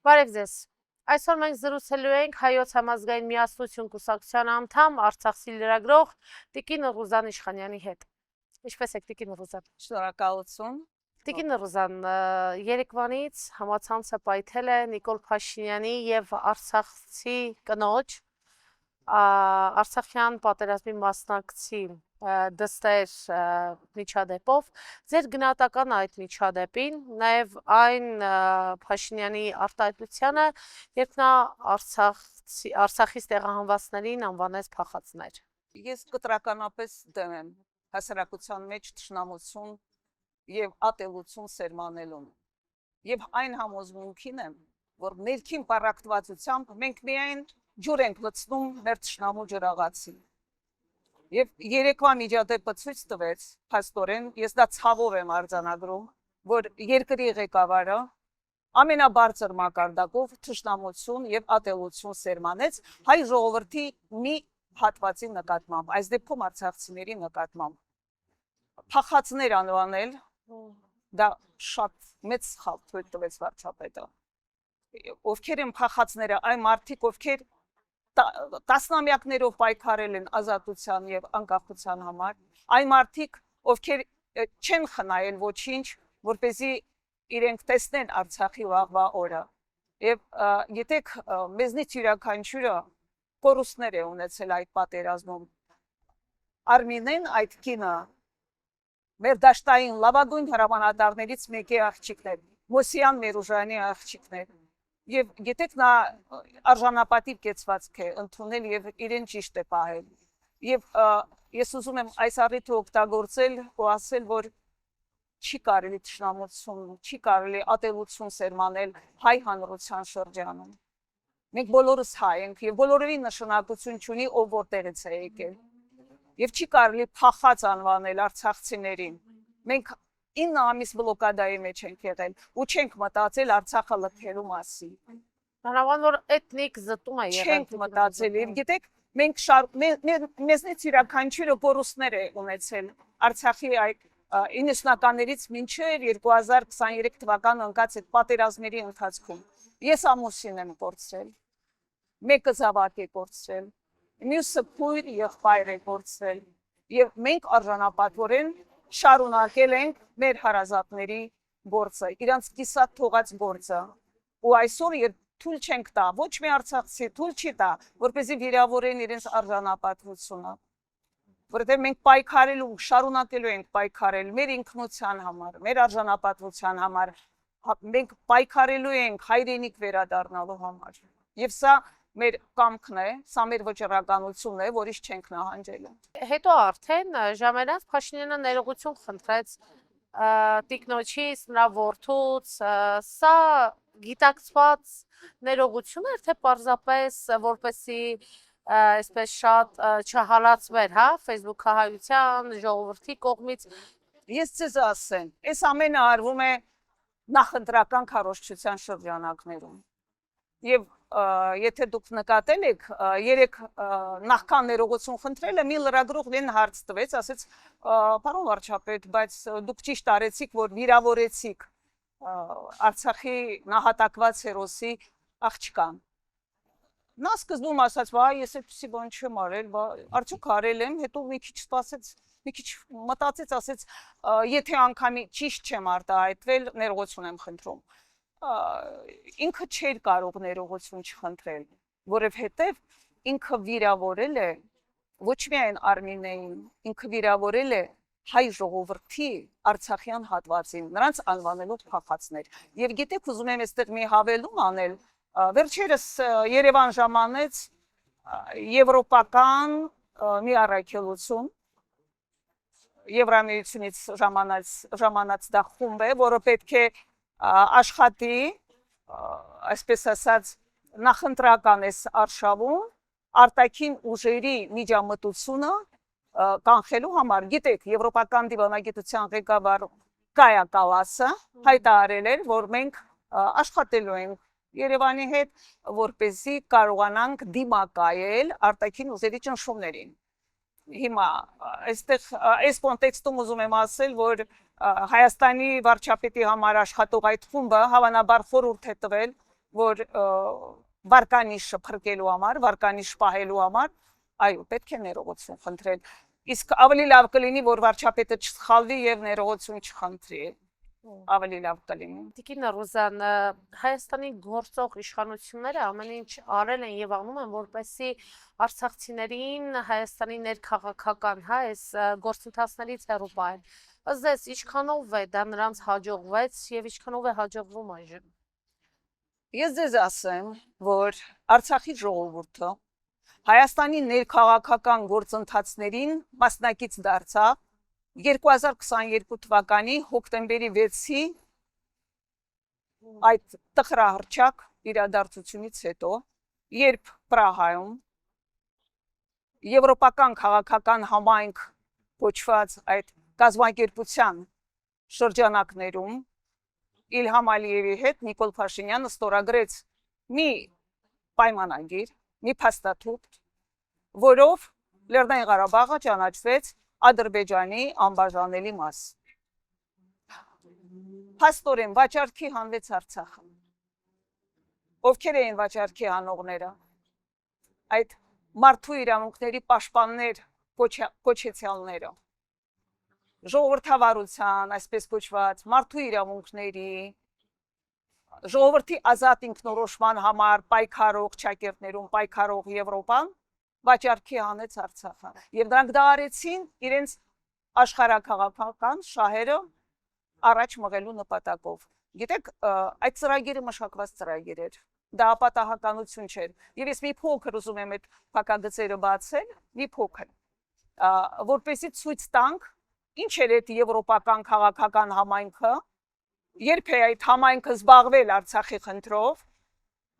Բարև ձեզ։ Այսօր մենք զրուցելու ենք Հայոց համազգային միասնություն կուսակցության անդամ Արցախի լրագրող Տիկին Ռուզան Իշխանյանի հետ։ Ինչպե՞ս եք Տիկին Ռուզան։ Շնորհակալություն։ Տիկին Ռուզան, երեկվանից համացանցը պայթել է Նիկոլ Փաշինյանի եւ Արցախցի կնոջ Արցախյան պատերազմի մասնակցի դստեր միջադեպով, ձեր գնահատականը այդ միջադեպին, նաև այն Փաշինյանի արտահայտությանը, երբ նա Արցախից տեղահանվածներին անվանեց փախածներ։ Ես կտրականապես դեմ եմ հասարակության մեջ թշնամություն եւ ատելություն սերմանելուն։ Եվ այն համոզմունքին եմ, որ ներքին պարակտվածությամբ մենք միայն ջուր ենք լցնում մեր թշնամու ջրաղացին։ Եվ երեկվա միջադեպը ցույց տվեց, փաստորեն, ես դա ցավով եմ արձանագրում, որ երկրի ղեկավարը ամենաբարձր մակարդակով թշնամություն եւ ատելություն սերմանեց հայ ժողովրդի մի հատվածի նկատմամբ, այս դեպքում արցախցիների նկատմամբ։ Փախածներ անվանել, դա շատ մեծ սխալ թույլ տվեց վարչապետը։ Ովքեր են փախածները, այն մարդիկ, ովքեր տասնամյակներով պայքարել են ազատության եւ անկախության համար, այն մարդիկ, ովքեր չեն խնայել ոչինչ, որպեսզի իրենք տեսնեն Արցախի վաղվա օրը։ Եվ գիտեք, մեզնից յուրաքանչյուրը կորուստներ է ունեցել այդ պատերազմում։ Արմինեն այդ կինը մեր դաշտային լավագույն հրամանատարներից մեկի աղջիկն է, Մոսյան Մերուժանի աղջիկն է։ Եվ գիտեք, նա արժանապատիվ կեցվածք է ընդունել եւ իրեն ճիշտ է պահել։ Եվ ես ուզում եմ այս առիթը օգտագործել ու ասել, որ չի կարելի թշնամություն, չի կարելի ատելություն սերմանել հայ հանրության շրջանում։ Մենք բոլորս հայ ենք եւ բոլորովին նշանակություն չունի ով որտեղից է եկել։ Եվ չի կարելի փախած անվանել արցախցիներին։ Մենք 9 ամիս բլոկադայի մեջ ենք եղել ու չենք մտածել Արցախը լքելու մասին։ Մանավանդ որ էթնիկ զտում է եղել։ Չենք մտածել, եւ գիտեք, մենք մեզնից յուրաքանչյուրը կորուստներ է ունեցել Արցախի այդ 90-ականներից մինչև 2023 թվականը ընկած այդ պատերազմների ընթացքում։ Ես ամուսին եմ կորցրել, մեկը զավակ է կորցրել, մյուսը քույր եղբայր է կորցրել, եւ մենք արժանապատվորեն շարունակել ենք մեր հարազատների գործը, իրանց կիսատ թողած գործը։ Ու այսօր երբ թույլ չենք տա, ոչ մի արցախցի թույլ չի տա, որպեսզի վիրավորեն իրենց արժանապատվությունը։ Որովհետև մենք պայքարելու, շարունակելու ենք պայքարել մեր ինքնության համար, մեր արժանապատվության համար, մենք պայքարելու ենք հայրենիք վերադառնալու համար։ Եվ սա մեր կամքն է, սա մեր վճռականությունն է, որից չենք նահանջել։ Հետո արդեն ժամանակ Փաշինյանը ներողություն խնդրեց տիկնոջից, նրա որդուց, սա գիտակցված ներողություն էր, թե պարզապես որպեսի այսպես շատ չհալածվեր, հա, Facebook-հայության, ժողովրդի կողմից։ Ես ձեզ ասեմ, այս ամենը արվում է նախընտրական քարոզչության շրջանակներում։ Եվ եթե դուք նկատել եք, երեք նախքան ներողություն խնդրելը մի լրագրողն հարց տվեց, ասեց, պարոն վարչապետ, բայց դուք ճիշտ արեցիք, որ վիրավորեցիք Արցախի նահատակված հերոսի աղջկան։ Նա սկզբում ասաց, վայ, ես այդպիսի բան չեմ արել, արդյոք արել եմ, հետո մի քիչ սպասեց, մի քիչ մտածեց, ասեց, եթե անգամի ճիշտ չեմ արտահայտվել, ներողություն եմ խնդրում։ Ինքը չէր կարող ներողություն չխնդրել, որովհետև ինքը վիրավորել է ոչ միայն Արմինեին, ինքը վիրավորել է հայ ժողովրդի արցախյան հատվածին, նրանց անվանելով փախածներ։ Եվ գիտեք, ուզում եմ այստեղ մի հավելում անել, վերջերս Երևան ժամանեց եվրոպական մի առաքելություն, Եվրամիությունից ժամանած դա խումբ է, որը պետք է աշխատի, այսպես ասած, նախընտրական էս արշավում արտաքին ուժերի միջամտությունը կանխելու համար։ Գիտեք, Եվրոպական դիվանագիտության ղեկավար Կայա Կալասը հայտարարել էր, որ մենք աշխատելու ենք Երևանի հետ, որպեսզի կարողանանք դիմակայել արտաքին ուժերի ճնշումներին։ Հիմա այստեղ այս կոնտեքստում ուզում եմ ասել, որ Հայաստանի վարչապետի համար աշխատող այդ խումբը հավանաբար խորհուրդ է տվել, որ վարկանիշը փրկելու համար, վարկանիշ պահելու համար, այո, պետք է ներողություն խնդրել։ Իսկ ավելի լավ կլինի, որ վարչապետը չսխալվի եւ ներողություն չխնդրի։ Ավելի լավ կլինի։ Տիկին Ռուզան, Հայաստանի գործող իշխանությունները ամեն ինչ արել են եւ անում են, որպեսզի արցախցիներին Հայաստանի ներքաղաքական, հա, այս գործընթացներից հեռու պահեն։ Ըստ ձեզ, ինչքանով է դա նրանց հաջողվեց եւ ինչքանով է հաջողվում այժմ։ Ես ձեզ ասեմ, որ Արցախի ժողովուրդը Հայաստանի ներքաղաքական գործընթացներին մասնակից դարձավ 2022 թվականի հոկտեմբերի 6-ի այդ տխրահռչակ իրադարձությունից հետո, երբ Պրահայում եվրոպական քաղաքական համայնք կոչված այդ կազմակերպության շրջանակներում Իլհամ Ալիևի հետ Նիկոլ Փաշինյանը ստորագրեց մի պայմանագիր, մի փաստաթուղթ, որով Լեռնային Ղարաբաղը ճանաչվեց Ադրբեջանի անբաժանելի մաս։ Փաստորեն վաճառքի հանվեց Արցախը։ Ովքեր էին վաճառքի հանողները։ Այդ մարդու իրավունքների պաշտպաններ կոչեցյալները։ Ժողովրդավարության, այսպես կոչված, մարդու իրավունքների, ժողովրդի ազատ ինքնորոշման համար պայքարող ճակերտներում պայքարող Եվրոպան վաճառքի հանեց Արցախը։ Եվ դրանք դա արեցին իրենց աշխարհաքաղաքական շահերը առաջ մղելու նպատակով։ Գիտեք, այդ ծրագիրը մշակված ծրագիր էր։ Դա ապատահականություն չէր։ Եվ ես մի փոքր ուզում եմ այդ փակագծերը բացել, մի փոքր, որպեսզի ցույց տանք ինչ էր այդ եվրոպական քաղաքական համայնքը, երբ է այդ համայնքը զբաղվել Արցախի խնդրով,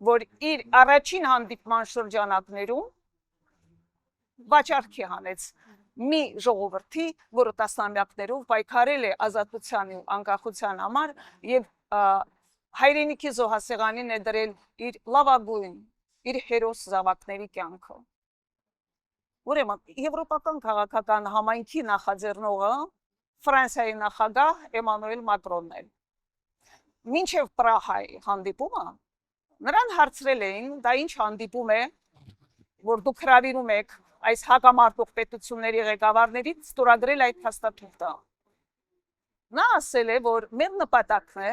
որ իր առաջին հանդիպման շրջանակներում վաճառքի հանեց մի ժողովրդի, որը տասնամյակներով պայքարել է ազատության ու անկախության համար եւ հայրենիքի զոհասեղանին է դրել իր լավագույն, իր հերոս զավակների կյանքը։ Ուրեմն, եվրոպական քաղաքական համայնքի նախաձեռնողը Ֆրանսիայի նախագահ Էմանուել Մակրոնն է։ Մինչև Պրահայի հանդիպումը նրան հարցրել էին, դա ինչ հանդիպում է, որ դուք հրավիրում եք այս հակամարտող պետությունների ղեկավարներից ստորագրել այդ փաստաթուղթը։ Նա ասել է, որ մեր նպատակն է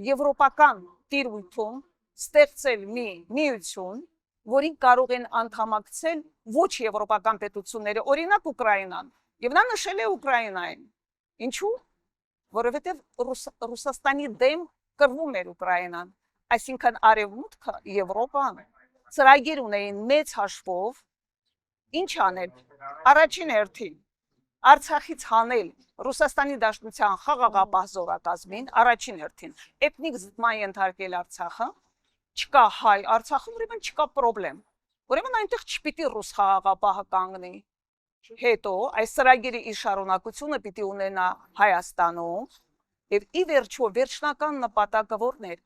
եվրոպական տիրույթում ստեղծել մի միություն, որին կարող են անդամակցել ոչ եվրոպական պետությունները, օրինակ Ուկրաինան, եւ նա նշել է Ուկրաինային։ Ինչու՞։ Որովհետեւ Ռուսաստանի դեմ կռվում էր Ուկրաինան, այսինքն Արևմուտքը, Եվրոպան ծրագիր ունեին մեծ հաշվով ինչ անել։ Առաջին հերթին Արցախից հանել Ռուսաստանի Դաշնության խաղաղապահ զորակազմին, առաջին հերթին էթնիկ զտման ենթարկել Արցախը, չկա հայ Արցախում, ուրեմն չկա պրոբլեմ։ Ուրեմն այնտեղ չպիտի ռուս խաղաղապահը կանգնի։ Հետո այս ծրագիրի իր շարունակությունը պիտի ունենա Հայաստանում, եւ ի վերջո վերջնական նպատակը որն էր,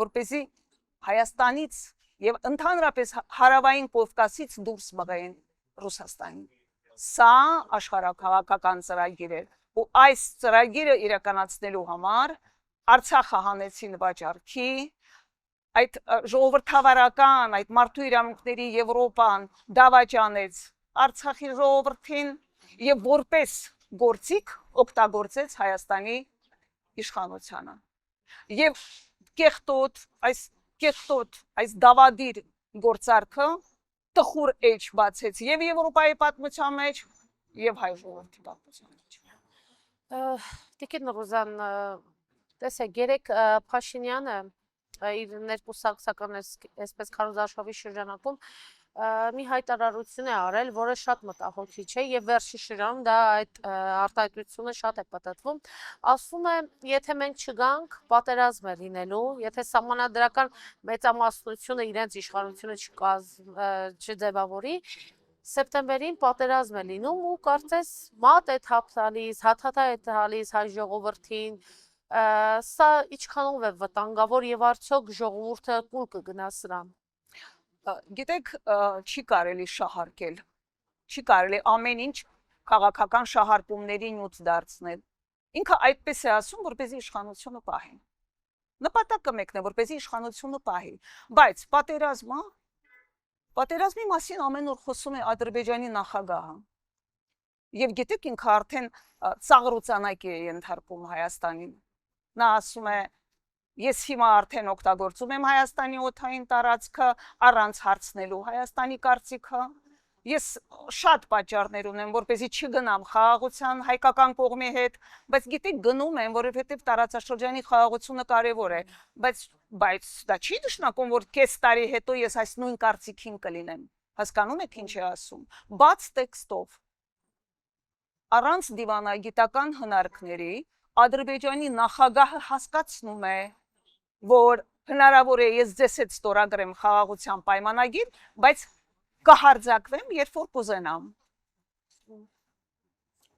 որպեսզի Հայաստանից եւ ընդհանրապես հարավային Կովկասից դուրս մղեն Ռուսաստանին։ Սա աշխարհաքաղաքական ծրագիր է, ու այս ծրագիրը իրականացնելու համար Արցախը հանեցին վաճառքի, այդ ժողովրդավարական, այդ մարդու իրավունքների Եվրոպան դավաճանեց Արցախի ժողովրդին եւ որպես գործիք օգտագործեց Հայաստանի իշխանությանը։ Եվ կեղտոտ այս դավադիր գործարքը տխուր էջ բացեց եւ Եվրոպայի պատմության մեջ եւ հայ ժողովրդի պատմության մեջ։ Տիկին Ռուզան, տեսեք, երեք Փաշինյանը իր ներկուսակցական այսպես քարոզարշավի շրջանակում մի հայտարարություն է արել, որը շատ մտահոգիչ է եւ վերջի շրջանում դա այդ արտահայտությունը շատ է պատտվում։ Ասում է, եթե մենք չգանք, պատերազմ է լինելու, եթե սահմանադրական մեծամասնությունը իրենց իշխանությունը չձևավորի, սեպտեմբերին պատերազմ է լինում ու կարծես մատ է թափալիս, հաթաթա է տալիս հայ ժողովրդին։ Սա ինչքանով է վտանգավոր եւ արդյոք ժողովուրդը կուլ կգնա սրան։ Գիտեք, չի կարելի շահարկել, չի կարելի ամեն ինչ քաղաքական շահարկումների նյութ դարձնել։ Ինքը այդպես է ասում, որպեսզի իշխանությունը պահեն։ Նպատակը մեկն է, որպեսզի իշխանությունը պահի։ Բայց պատերազմի մասին ամեն օր խոսում է Ադրբեջանի նախագահը։ Եվ գիտեք ինքը արդեն ծաղրուցանակի է ենթարկում Հայաստանին։ Նա ասում է. Ես հիմա արդեն օգտագործում եմ Հայաստանի օդային տարածքը առանց հարցնելու Հայաստանի կարծիքը։ Ես շատ պատճառներ ունեմ, որպեսզի չգնամ խաղաղության հայկական կողմի հետ, բայց գիտեք գնում եմ, որովհետև տարածաշրջանի խաղաղությունը կարևոր է, բայց դա չի նշանակում, որ կես տարի հետո ես այս նույն կարծիքին կլինեմ։ Հասկանում եք ինչ է ասում։ Բաց տեքստով առանց դիվանագիտական հնարքների Ադրբեջանի նախագահը հասկացնում է, որ հնարավոր է ես ձեզ հետ ստորագրեմ խաղաղության պայմանագիր, բայց կհարձակվեմ, երբ որ կուզենամ։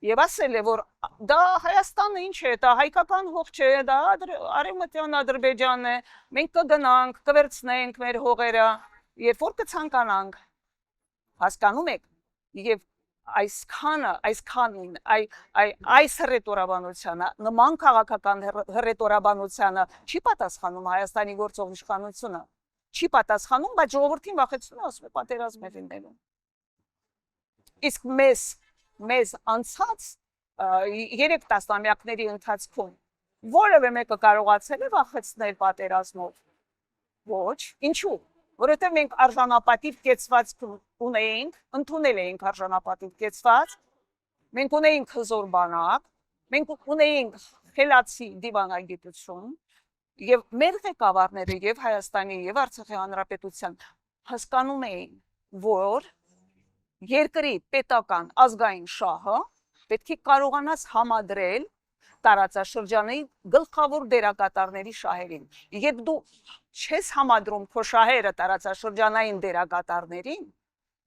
Եվ ասել է, որ դա Հայաստանը ինչ է, դա հայկական հող չէ, դա արևմտյան Ադրբեջանն է, մենք կգնանք, կվերցնենք մեր հողերը, երբ որ կցանկանանք։ Հասկանում եք, եւ այս հռետորաբանությանը, նման քաղաքական հռետորաբանությանը չի պատասխանում Հայաստանի գործող իշխանությունը, չի պատասխանում, բայց ժողովրդին վախեցնում է, ասում է պատերազմ է լինելու։ Իսկ մեզ անցած 3 տասնամյակների ընթացքում որևէ մեկը կարողացել է վախեցնել պատերազմով։ Ոչ, ինչու՞։ Որովհետև մենք արժանապատիվ կեցված ունեինք, ընդունել էինք արժանապատիվ կեցված, մենք ունեինք հզոր բանակ, մենք ունեինք խելացի դիվանագիտություն, եւ մեր ղեկավարները եւ Հայաստանի եւ Արցախի հանրապետության հասկանում էին, որ երկրի պետական ազգային շահը պետք է կարողանաս համադրել տարածաշրջանի գլխավոր դերակատարների շահերին։ Երբ դու չես համադրում քո շահերը տարածաշրջանային դերակատարներին,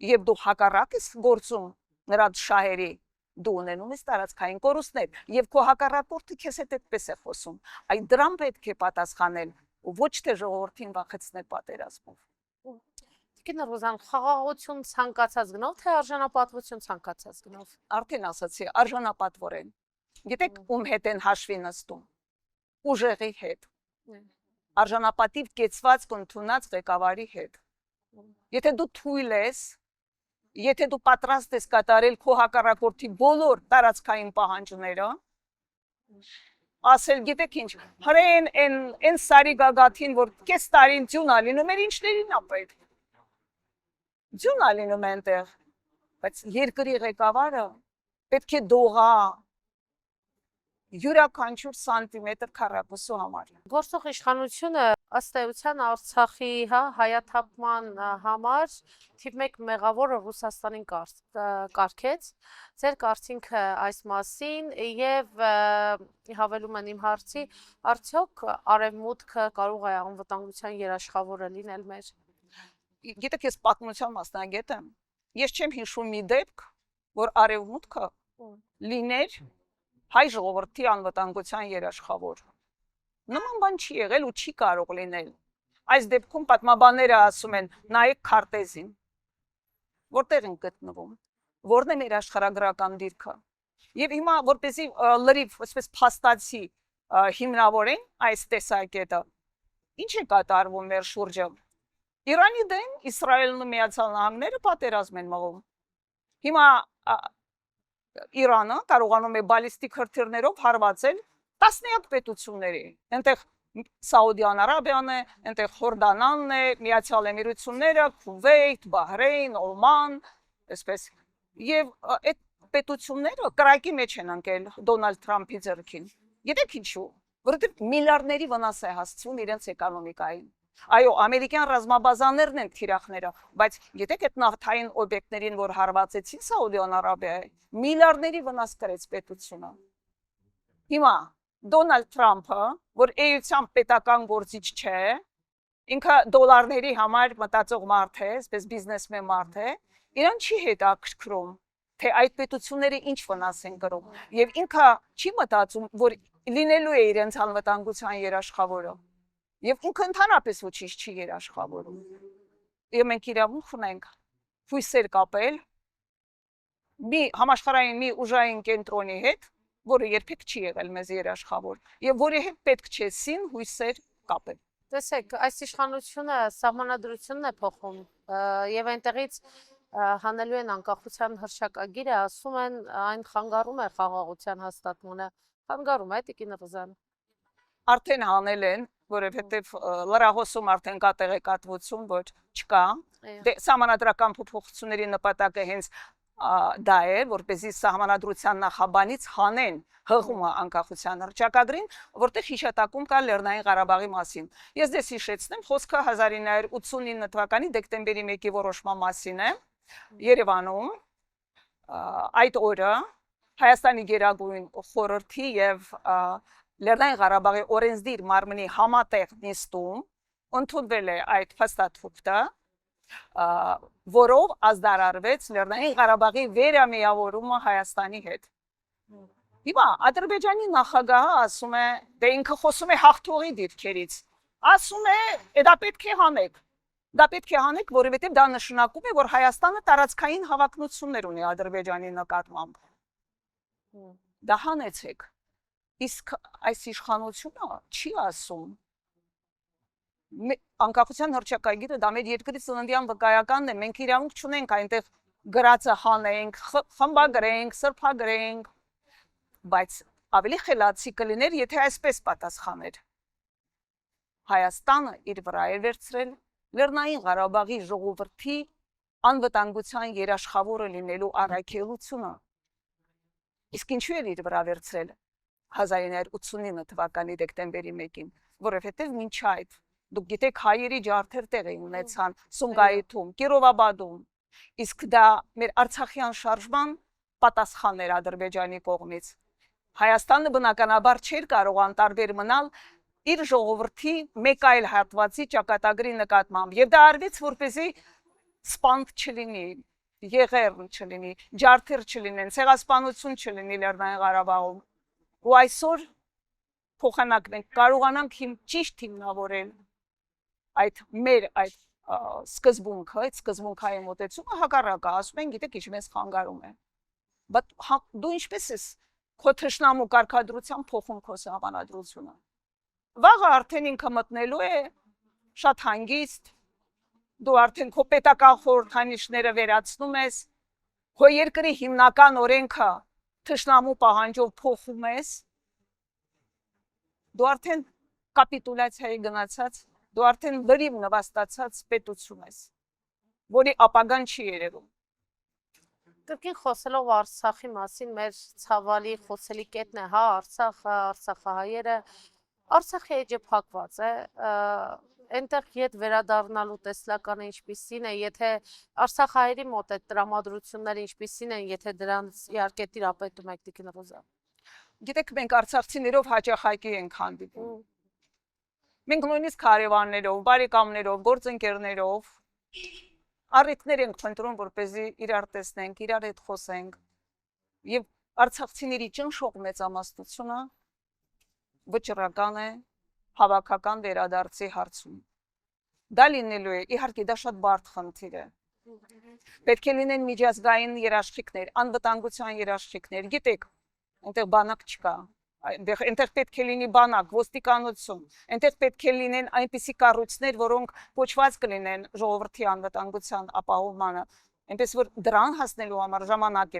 եւ դու հակառակ ես գործում նրանց շահերի, դու ունենում ես տարածքային կորուստներ, եւ քո հակառակորդը քեզ հետ այդպես է խոսում։ Այդ դրան պետք է պատասխանել, ոչ թե ժողովրդին վախեցնել պատերազմով։ Տիկին Ռուզան, խաղաղություն ցանկացած գնով, թե արժանապատվություն ցանկացած գնով։ Արդեն ասացի, արժանապատվորեն։ Գիտեք, ում հետ են հաշվի նստում։ Ուժեղի հետ։ Արժանապատիվ կեցված կընդունած ղեկավարի հետ։ Եթե դու թույլ ես, եթե դու պատրաստ ես կատարել քո հակառակորդի բոլոր տարածքային պահանջները, ասել գիտեք ինչ, հրեն են սարի գագաթին, որ կես տարին ձյուն ալինում էր, ինչներին ա պետք։ Ձյուն ալինում այնտեղ, բայց երկրի ղեկավարը պետք է դողա յուրաքանչյուր սանտիմետր քառակուսու համար։ Գործող իշխանությունը ըստ էության Արցախի հայաթափման համար թիվ 1 մեղավորը Ռուսաստանին կարգեց։ Ձեր կարծիքը այս մասին եւ հավելում եմ իմ հարցի, արդյոք արևմուտքը կարող է անվտանգության երաշխավորը լինել մեր։ Գիտեք, ես պատմության մասնագետ եմ։ Ես չեմ հիշում մի դեպք, որ արևմուտքը լիներ հայ ժողովրդի անվտանգության երաշխավոր։ Նման բան չի եղել ու չի կարող լինել։ Այս դեպքում պատմաբանները ասում են, նայեք քարտեզին, որտեղ են գտնվում, որն է մեր աշխարհագրական դիրքը։ Եվ հիմա որպեսզի լրիվ, այսպես փաստացի հիմնավորեն այս տեսակետը, ինչ է կատարվում մեր շուրջը։ Իրանի դեմ Իսրայելն ու Միացյալ Նահանգները պատերազմ են մղում։ Հիմա Իրանը կարողանում է բալիստիկ հրթիռներով հարվածել տասնյակ պետությունների։ Այնտեղ Սաուդյան Արաբիան է, այնտեղ Հորդանանն է, Միացյալ Էմիրությունները, Քուվեյթ, Բահրեյն, Օման, այսպես։ Եվ այդ պետությունները կրակի մեջ են ընկել Դոնալդ Թրամփի ձեռքին։ Գիտեք ինչու՞։ Որովհետև միլիարդների վնաս է հասցվում իրենց էկոնոմիկային։ Այո, ամերիկյան ռազմաբազաներն են թիրախները, բայց գիտեք այդ նավթային օբյեկտներին, որ հարվածեցին Սաուդյան Արաբիայի, միլիարդների վնաս կրեց պետությունը։ Հիմա Դոնալդ Թրամփը, որ էության պետական գործիչ չէ, ինքը դոլարների համար մտածող մարդ է, այսպես բիզնեսմեն մարդ է, իրան չի հետաքրքրում, թե այդ պետությունները ինչ վնաս են կրում, եւ ինքը չի մտածում, որ լինելու է իրենց անվտանգության երաշխավորը։ Եվ ինքը ընդհանրապես ոչինչ չի երաշխավորում։ Եվ մենք իրավունք ունենք հույսեր կապել համաշխարհային մի ուժային կենտրոնի հետ, որը երբեք չի եղել մեզ երաշխավոր, եւ որի հետ պետք չէ սին հույսեր կապ է։ Տեսեք, այս իշխանությունը սահմանադրությունն է փոխում եւ այնտեղից հանելու են անկախության հռչակագիրը, ասում են այն խանգարում է խաղաղության հաստատմանը։ Խանգարում է Տիկին Ռուզան։ Արդեն հանել են, որովհետև լրահոսում արդեն կա տեղեկատվություն, որ չկա։ Դե սահմանադրական փոփոխությունների նպատակը հենց դա է, որպեսզի սահմանադրության նախաբանից հանեն հղումը անկախության հռչակագրին, որտեղ հիշատակում կա Լեռնային Ղարաբաղի մասին։ Ես դες հիշեցնեմ, խոսքը 1989 թվականի դեկտեմբերի 1-ի որոշման մասին է Երևանում։ Այդ օրը Հայաստանի Գերագույն խորհրդի եւ Լեռնային Ղարաբաղի օրենսդիր մարմնի համատեղ նիստում ընդունվել է այդ փաստաթուղթը, որով ազդարարվեց Լեռնային Ղարաբաղի վերամիավորումը Հայաստանի հետ։ Հիմա Ադրբեջանի նախագահը ասում է, դե ինքը խոսում է հաղթողի դիրքերից։ Ասում է, դա պետք է հանեք։ Դա պետք է հանեք, որովհետև դա նշանակում է, որ Հայաստանը տարածքային հավակնություններ ունի Ադրբեջանի նկատմամբ։ Դա հանեցեք։ Իսկ այս իշխանությունը չի ասում անկախության հռչակագիրը դա մեր երկրի ծննդյան վկայականն է, մենք իրավունք չունենք այնտեղ գրածը հանենք, խմբագրենք, սրբագրենք, բայց ավելի խելացի կլիներ, եթե այսպես պատասխաներ։ Հայաստանը իր վրա է վերցրել Լեռնային Ղարաբաղի ժողովրդի անվտանգության երաշխավորը լինելու առաքելությունը։ Իսկ ինչու է իր վրա վերցրել 1989 թվականի դեկտեմբերի 1-ին, որովհետև մինչ այդ դուք գիտեք հայերի ջարդեր տեղի ունեցան Սումգայիթում, Կիրովաբադում, իսկ դա մեր Արցախյան շարժման պատասխանն էր Ադրբեջանի կողմից։ Հայաստանը բնականաբար չէր կարող անտարբեր մնալ իր ժողովրդի մեկ այլ հատվածի ճակատագրի նկատմամբ, եւ դա արվեց, որպեսզի սպանդ չլինի, եղեռն չլինի, ջարդեր չլինեն, ցեղասպանություն չլինի Լեռնային Ղարաբաղում։ Ու այսօր փոխանակն ենք կարողանանք ճիշտ հիմնավորել այդ մեր այդ սկզբունքը, այդ սկզբունքային մոտեցումը հակառակը, ասում են, գիտեք, ինչ մեզ խանգարում է։ Բայց դու ինչպես ես քո թշնամու կարգադրության փոխում քո սահմանադրությունը։ Վաղը արդեն ինքը մտնելու է շատ հանգիստ, դու արդեն քո պետական խորհրդանիշները վերացնում ես, քո երկրի հիմնական օրենքը թշնամու պահանջով փոխում ես, դու արդեն կապիտուլյացիայի գնացած, դու արդեն լրիվ նվաստացած պետություն ես, որի ապագան չի երևում։ Կրկին խոսելով Արցախի մասին, մեր ցավալի խոսելի կետն է, հա, Արցախը, արցախահայերը, Արցախի էջը փակված է, այնտեղ ետ վերադառնալու տեսլականը ինչպիսին է, եթե Արցախահայերի մոտ այդ տրամադրությունները ինչպիսին են, եթե դրանց իհարկե տիրապետում եք Տիկին Ռուզա։ Գիտեք, մենք արցախցիներով հաճախակի ենք հանդիպում։ Մենք նույնիսկ հարևաններով, բարեկամներով, գործընկերներով առիթներ ենք փնտրում, որպեսզի իրար տեսնենք, իրար հետ խոսենք։ Եվ արցախցիների ճնշող մեծամասնությունը վճռական է հավաքական վերադարձի հարցում։ Դա լինելու է, իհարկե, դա շատ բարդ խնդիր է։ Պետք է լինեն միջազգային երաշխիքներ, անվտանգության երաշխիքներ, գիտեք, այնտեղ բանակ չկա, այնտեղ պետք է լինի բանակ, ոստիկանություն, այնտեղ պետք է լինեն այնպիսի կառույցներ, որոնք կոչված կլինեն ժողովրդի անվտանգության ապահովմանը, այնպես որ դրան հասնելու համար ժամանակ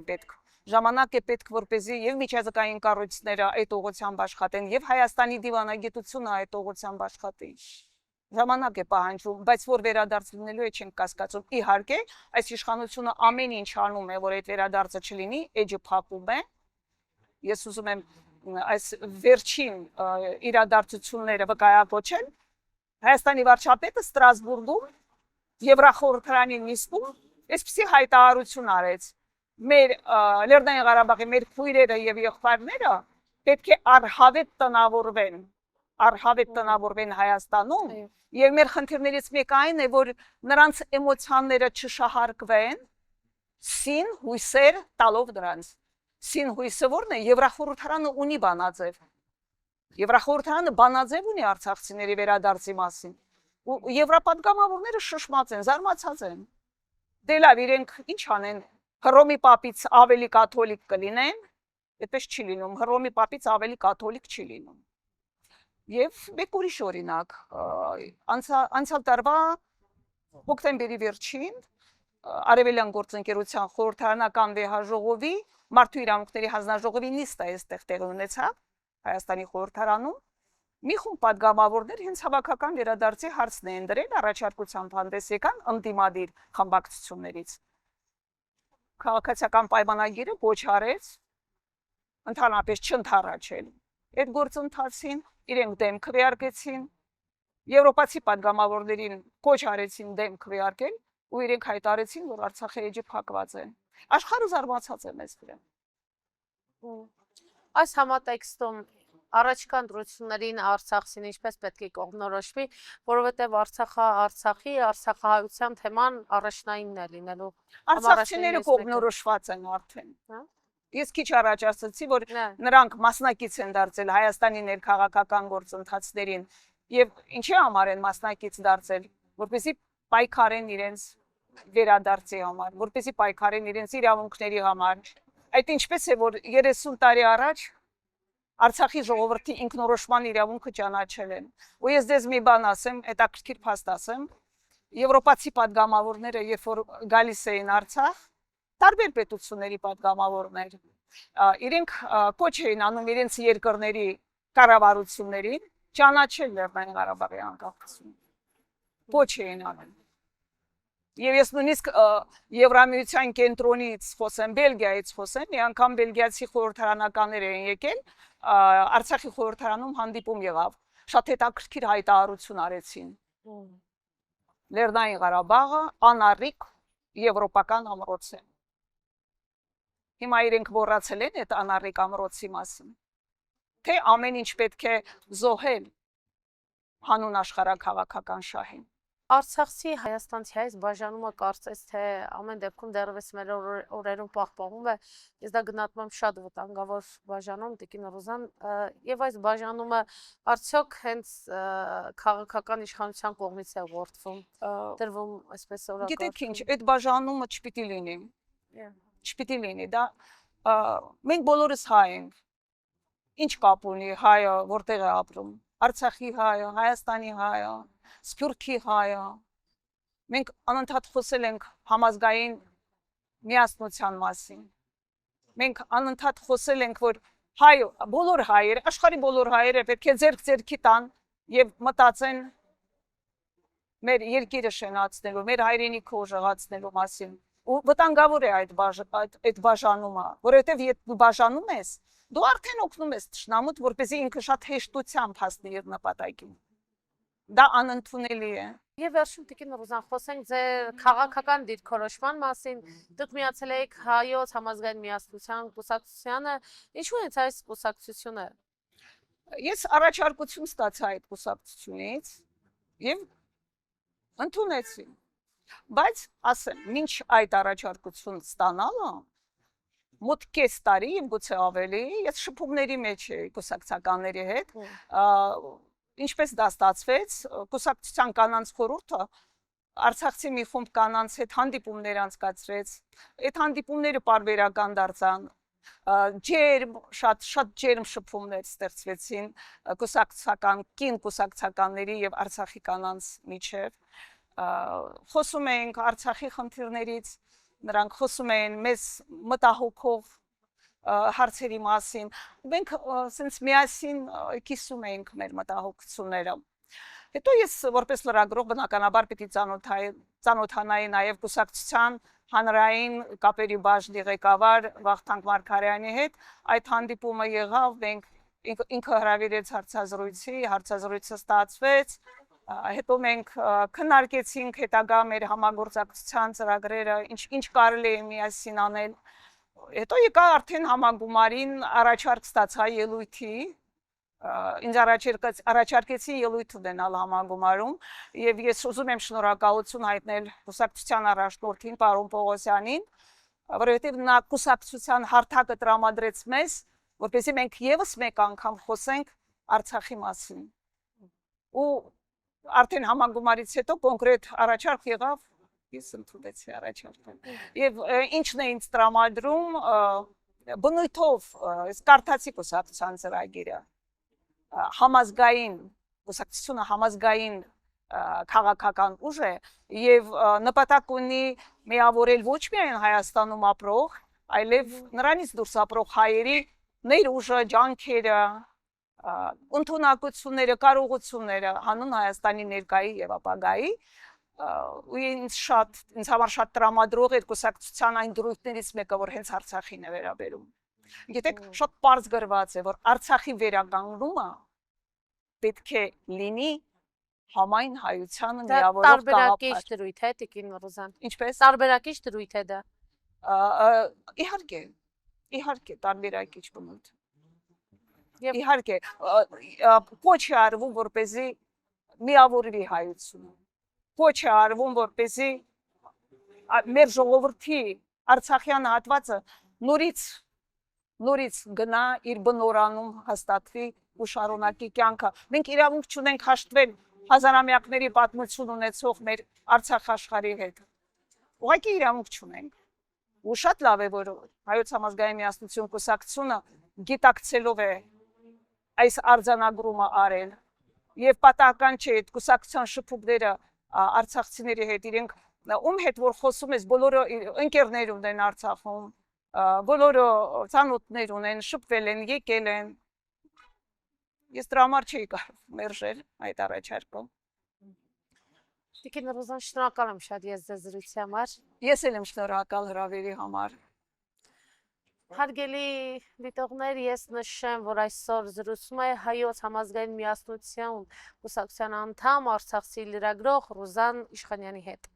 է պետք, որպեսզի եւ միջազգային կառույցները այդ ուղղությամբ աշխատեն, եւ Հայաստանի դիվանագիտությունը այդ ուղղությամբ աշխատի։ Ժամանակ է պահանջում, բայց որ վերադարձ լինելու է չենք կասկածում։ Իհարկե, այս իշխանությունը ամեն ինչ անում է, որ այդ վերադարձը չլինի, էջը փակում է։ Ես ուզում եմ այս վերջին իրադարձությունները վկայակոչել։ Հայաստանի վարչապետը Ստրասբուրգում Եվրախորհրդարանի նիստում այսպիսի հայտարարություն արեց. մեր Լեռնային Ղարաբաղի մեր քույրերը եւ եղբայրները պետք է առհավետ տնավորվեն Հայաստանում, եւ մեր խնդիրներից մեկը այն է, որ նրանց էմոցիաները չշահարկվեն, սին հույսեր տալով նրանց։ Սին հույսը որն է, Եվրախորհրդարանը ունի բանաձև։ Եվրախորհրդարանը բանաձև ունի արցախցիների վերադարձի մասին։ Ու եվրոպատգամավորները շշմած են, զարմացած են։ Դե լավ, իրենք ինչ անեն, Հռոմի պապից ավելի կաթոլիկ կլինեն, այդպես չի լինում, Հռոմի պապից ավելի կաթոլիկ չի լինում։ Եվ մեկ ուրիշ օրինակ, անցյալ տարվա հոկտեմբերի վերջին Արևելյան գործընկերության խորհրդարանական վեհաժողովի մարդու իրավունքների հանձնաժողովի նիստը այստեղ տեղի ունեցավ Հայաստանի խորհրդարանում։ Մի խումբ պատգամավորներ հենց հավաքական վերադարձի հարցն էին դրել, առաջարկությամբ հանդես եկան ընդդիմադիր խմբակցություններից։ Քաղաքացիական պայմանագիրը ոչ արեց, ընդհանրապես չընդառաջել այդ գործընթացին, իրենք դեմ քվեարկեցին, եվրոպացի պատգամավորներին կոչ արեցին դեմ քվեարկել ու իրենք հայտարարեցին, որ Արցախի էջը փակված է։ Աշխարհը զարմացած է մեզ վրա։ Այս համատեքստում առաջկա ընտրություններին Արցախին ինչպես պետք է կողմնորոշվի, որովհետև Արցախի արցախահայության թեման առաջնայինն է լինելու։ Արցախցիները կողմնորոշված են արդեն։ Ես քիչ առաջ ասացի, որ նրանք մասնակից են դարձել Հայաստանի ներքաղաքական գործընթացներին եւ ինչի համար են մասնակից դարձել, որպեսզի պայքարեն իրենց վերադարձի համար, որպեսզի պայքարեն իրենց իրավունքների համար։ Այդ ինչպես է, որ 30 տարի առաջ Արցախի ժողովրդի ինքնորոշման իրավունքը ճանաչել են։ Ու ես դες մի բան ասեմ, հետաքրքիր փաստ ասեմ, եվրոպացի պատգամավորները, երբ որ գալիս էին Արցախ, տարբեր պետությունների պատգամավորներ, իրենք կոչ էին անում իրենց երկրների կառավարություններին ճանաչել Լեռնային Ղարաբաղի անկախությունը։ Կոչ էին անում։ Եվ ես նույնիսկ Եվրամիության կենտրոնից խոսեմ, Բելգիայից խոսեմ, մի անգամ բելգիացի խորհրդարանականներ էին եկել, Արցախի խորհրդարանում հանդիպում եղավ, շատ հետաքրքիր հայտարարություն արեցին։ Լեռնային Ղարաբաղը անառիկ եվրոպական ամրոց է։ Հիմա իրենք մոռացել են այդ անառիկ ամրոցի մասին, թե ամեն ինչ պետք է զոհել հանուն աշխարհաքաղաքական շահին։ Արցախցի հայաստանցի այս բաժանումը կարծես թե ամեն դեպքում դեռևս մեր օրերում պահպանվում է, ես դա գնահատում եմ շատ վտանգավոր բաժանում, Տիկին Ռուզան, եւ այս բաժանումը արդյոք հենց քաղաքական իշխանության կողմից է ուղղորդվում, դրվում այսպես օրակարգ։ Գիտեք ինչ, այդ բաժանումը չպիտի լինի։ Չպիտի լինի, դա մենք բոլորս հայ ենք։ Ինչ կապ ունի հայը որտեղ է ապրում։ Արցախի հայը, Հայաստանի հայը, Սփյուռքի հայը։ Մենք անընդհատ խոսել ենք համազգային միասնության մասին։ Մենք անընդհատ խոսել ենք, որ բոլոր հայերը, աշխարհի բոլոր հայերը պետք է ձեռք-ձեռքի տան եւ մտածեն մեր երկիրը շենացնելու, մեր հայրենիքը ուժեղացնելու մասին։ Ու վտանգավոր է այդ բաժանումը, որովհետեւ եթե դու բաժանում ես, դու արդեն օգնում ես թշնամուտ, որպեսզի ինքը շատ հեշտությամբ հասնի իր նպատակին։ Դա անընդունելի է։ Եվ վերջում Տիկին Ռուզան, խոսենք ձեր քաղաքական դիրքորոշման մասին, դուք միացել եք Հայոց համազգային միասնության կուսակցությանը, ինչու է այս կուսակցությունը։ Ես առաջարկություն ստացա այդ կուսակցությունից եւ ընդունեցի։ Բայց ասեմ, մինչ այդ առաջարկություն ստանալը մոտ կես տարի, գուցե ավելի, ես շփումների մեջ էի կուսակցականների հետ, ինչպես դա ստացվեց, կուսակցության կանանց խորհուրդը արցախցի մի խումբ կանանց հետ հանդիպումներ անցկացրեց, այդ հանդիպումները պարբերական դարձան, շատ ջերմ շփումներ ստեղծվեցին կին կուսակցականների եւ Արցախի կանանց միջև, խոսում էինք Արցախի խնդիրներից, նրանք խոսում էին մեզ մտահոգող հարցերի մասին, մենք սենց միասին կիսում էինք մեր մտահոգությունները։ Հետո ես որպես լրագրող բնականաբար պիտի ծանոթանայի նաև կուսակցության հանրային կապերի բաժնի ղեկավար Վախթանգ Մարգարյանի հետ, այդ հանդիպումը եղավ, մենք ինքը հրավիրեց հարցազրույցը ստացվեց, հետո մենք քննարկեցինք հետագա մեր համագործակցության ծրագրերը, ինչ կարելի է միասին անել։ Հետո եկա արդեն համագումարին առաջարկ ստացա ելույթի, ինձ առաջարկեցի ելույթ ունենալ համագումարում եւ ես ուզում եմ շնորհակալություն հայտնել կուսակցության առաջնորդին պարոն Պողոսյանին, որովհետեւ նա կուսակցության հարթակը տրամադրեց մեզ, որպեսզի մենք եւս մեկ անգամ խոսենք Արցախի մասին։ Ու արդեն համագումարից հետո կոնկրետ առաջարկ եղավ, ես ընդունեցի առաջարկը։ Եվ ինչն է ինձ տրամադրում, բնույթով կարդացի կուսակցության ծրագիրը։ համազգային կուսակցությունը համազգային քաղաքական ուժ է եւ նպատակ ունի միավորել ոչ միայն Հայաստանում ապրող, այլև նրանից դուրս ապրող հայերի ներուժը, ջանքերը, ընդունակությունները, կարողությունները հանուն Հայաստանի ներկայի եւ ապագայի ու ինձ համար շատ տրամադրող էր կուսակցության այն դրույթներից մեկը, որ հենց Արցախին է վերաբերում։ Գիտեք, շատ պարզ գրված է, որ Արցախի վերականգնումը պետք է լինի համայն հայությանը միավորող տարբերակիչ գաղափար։ դրույթ է Տիկին Ռուզան։ Ինչպես։ Տարբերակիչ դրույթ է դա։ Իհարկե, տարբերակիչ բնույթ։ Եվ Իհարկե, ոչ է արվում, որպեսզի միավորվի հայությունը։ Ոչ է արվում, որպեսզի մեր ժողովրդի Արցախյան հատվածը նորից գնա իր բնորանում հաստատվի ու շարունակի կյանքը։ Մենք իրավունք չունենք հաշտվել հազարամյակների պատմություն ունեցող մեր Արցախ աշխարհի հետ։ Ուղղակի իրավունք չունենք։ Ու շատ լավ է, որ Հայոց համազգային միասնություն կուսակցությունը գիտակցելով է այս արձանագրումը արել եւ պատահական չէ այդ կուսակցության շփումները արցախցիների հետ իրենք ում հետ որ խոսում ես բոլորը ընկերներ ունեն Արցախում բոլորը ցանոթներ ունեն շփվել են եկել են ես դրա համար չի կարող մերժել այդ առաջարկը Տիկին Ռուզան, շնորհակալ եմ շատ ես ձեզ զրույցի համար։ Ես էլ եմ շնորհակալ հրավերի համար Հարգելի դիտողներ, ես նշեմ, որ այսօր զրուցում է Հայոց համազգային միասնություն կուսակցության անդամ Արցախցի լրագրող Ռուզան Իշխանյանի հետ։